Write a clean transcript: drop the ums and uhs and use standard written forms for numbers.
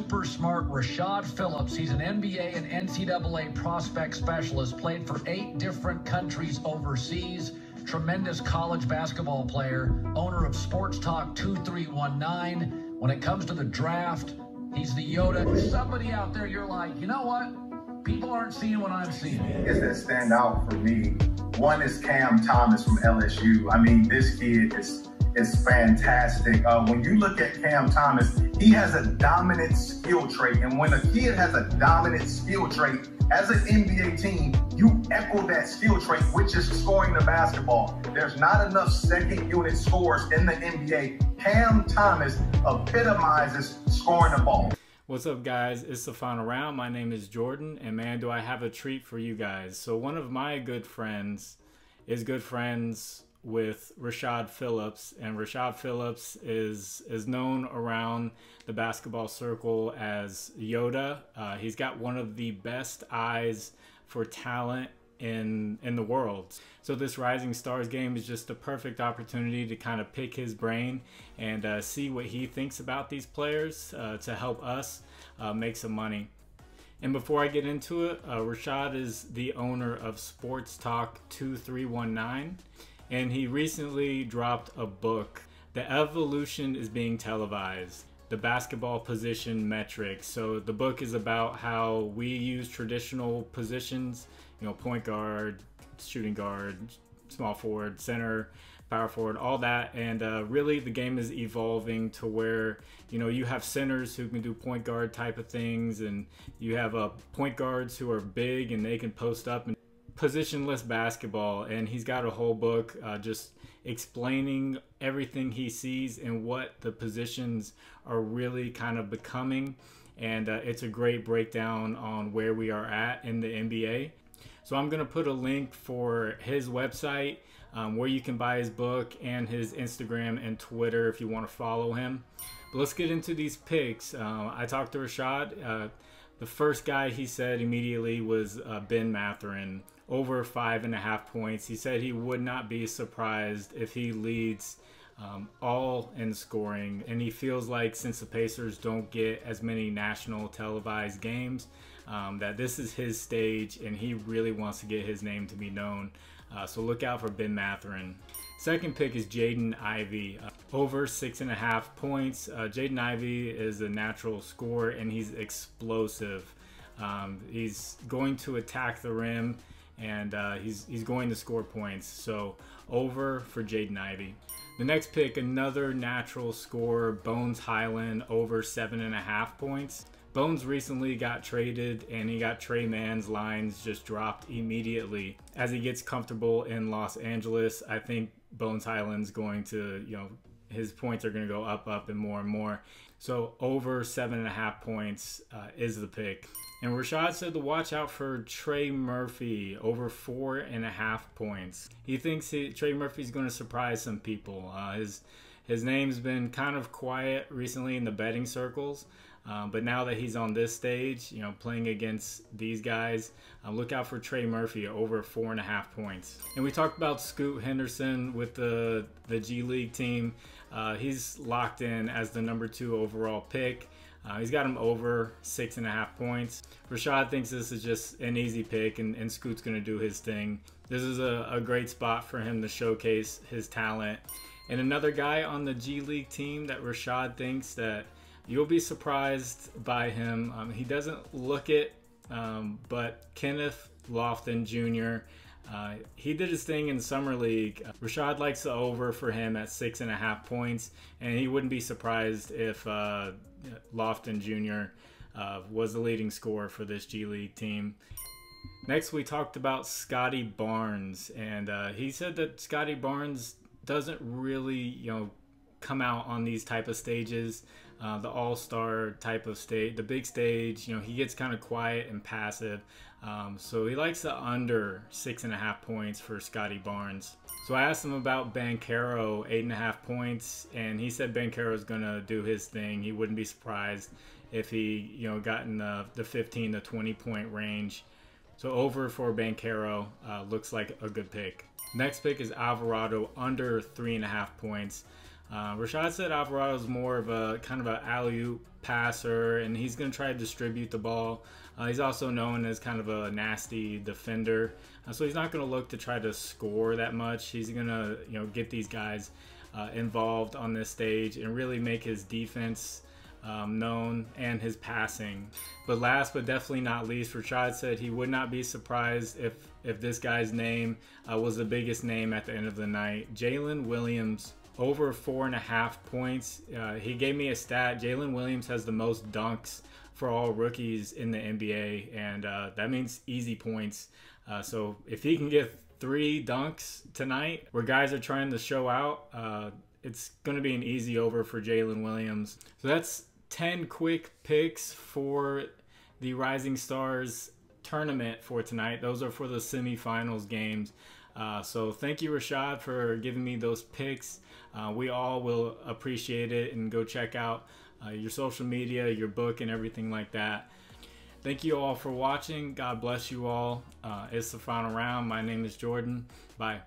super smart Rashad Phillips. He's an NBA and NCAA prospect specialist, played for 8 different countries overseas. Tremendous college basketball player, owner of Sports Talk 2319. When it comes to the draft, he's the Yoda. Somebody out there, you're like, you know what? People aren't seeing what I'm seeing. Is that stand out for me? One is Cam Thomas from LSU. I mean, this kid is fantastic. When you look at Cam Thomas, he has a dominant skill trait. And when a kid has a dominant skill trait, as an NBA team, you echo that skill trait, which is scoring the basketball. There's not enough second unit scores in the NBA. Cam Thomas epitomizes scoring the ball. What's up, guys? It's the final round. My name is Jordan, and man, do I have a treat for you guys. So one of my good friends is good friends with Rashad Phillips, and Rashad Phillips is known around the basketball circle as Yoda. He's got one of the best eyes for talent in the world. So this Rising Stars game is just a perfect opportunity to kind of pick his brain and see what he thinks about these players to help us make some money. And before I get into it, Rashad is the owner of Sports Talk 2319. And he recently dropped a book. The Evolution is being televised. The basketball position metrics. So the book is about how we use traditional positions, you know, point guard, shooting guard, small forward, center, power forward, all that. And really the game is evolving to where, you know, you have centers who can do point guard type of things, and you have point guards who are big and they can post up and positionless basketball. And he's got a whole book just explaining everything he sees and what the positions are really kind of becoming. And it's a great breakdown on where we are at in the NBA. So I'm going to put a link for his website where you can buy his book, and his Instagram and Twitter if you want to follow him. But let's get into these picks. I talked to Rashad. The first guy he said immediately was Ben Mathurin, over 5.5 points. He said he would not be surprised if he leads all in scoring, and he feels like since the Pacers don't get as many national televised games, that this is his stage and he really wants to get his name to be known. So look out for Ben Mathurin. Second pick is Jaden Ivey, over 6.5 points. Jaden Ivey is a natural scorer and he's explosive. He's going to attack the rim, and he's going to score points. So over for Jaden Ivey. The next pick, another natural scorer, Bones Highland, over 7.5 points. Bones recently got traded, and he got Trey Mann's lines just dropped immediately. As he gets comfortable in Los Angeles, I think Bones Highland's going to, you know, his points are going to go up and more. So over 7.5 points is the pick. And Rashad said to watch out for Trey Murphy, over 4.5 points. He thinks Trey Murphy's going to surprise some people. His name's been kind of quiet recently in the betting circles. But now that he's on this stage, you know, playing against these guys, look out for Trey Murphy, over 4.5 points. And we talked about Scoot Henderson with the G League team. He's locked in as the number 2 overall pick. He's got him over 6.5 points. Rashad thinks this is just an easy pick, and Scoot's going to do his thing. This is a great spot for him to showcase his talent. And another guy on the G League team that Rashad thinks that you'll be surprised by him. He doesn't look it, but Kenneth Lofton Jr., he did his thing in Summer League. Rashad likes the over for him at 6.5 points, and he wouldn't be surprised if Lofton Jr. Was the leading scorer for this G League team. Next, we talked about Scotty Barnes, and he said that Scotty Barnes doesn't really, you know, come out on these type of stages, the all-star type of stage, the big stage. You know, he gets kind of quiet and passive. So he likes the under 6.5 points for Scotty Barnes. So I asked him about Banchero, 8.5 points, and he said Banchero's gonna do his thing. He wouldn't be surprised if he, you know, got in the 15 to 20 point range. So over for Banchero, looks like a good pick. Next pick is Alvarado, under 3.5 points. Rashad said Alvarado is more of a kind of an alley-oop passer, and he's going to try to distribute the ball. He's also known as kind of a nasty defender, so he's not going to look to try to score that much. He's going to, get these guys involved on this stage and really make his defense known and his passing. But last but definitely not least, Rashad said he would not be surprised if this guy's name was the biggest name at the end of the night. Jalen Williams, over 4.5 points. He gave me a stat. Jalen Williams has the most dunks for all rookies in the NBA, and that means easy points. So if he can get 3 dunks tonight where guys are trying to show out, it's going to be an easy over for Jalen Williams. So that's 10 quick picks for the Rising Stars tournament for tonight. Those are for the semifinals games. So thank you, Rashad, for giving me those picks. We all will appreciate it, and go check out your social media, your book, and everything like that. Thank you all for watching. God bless you all. It's the final round. My name is Jordan. Bye.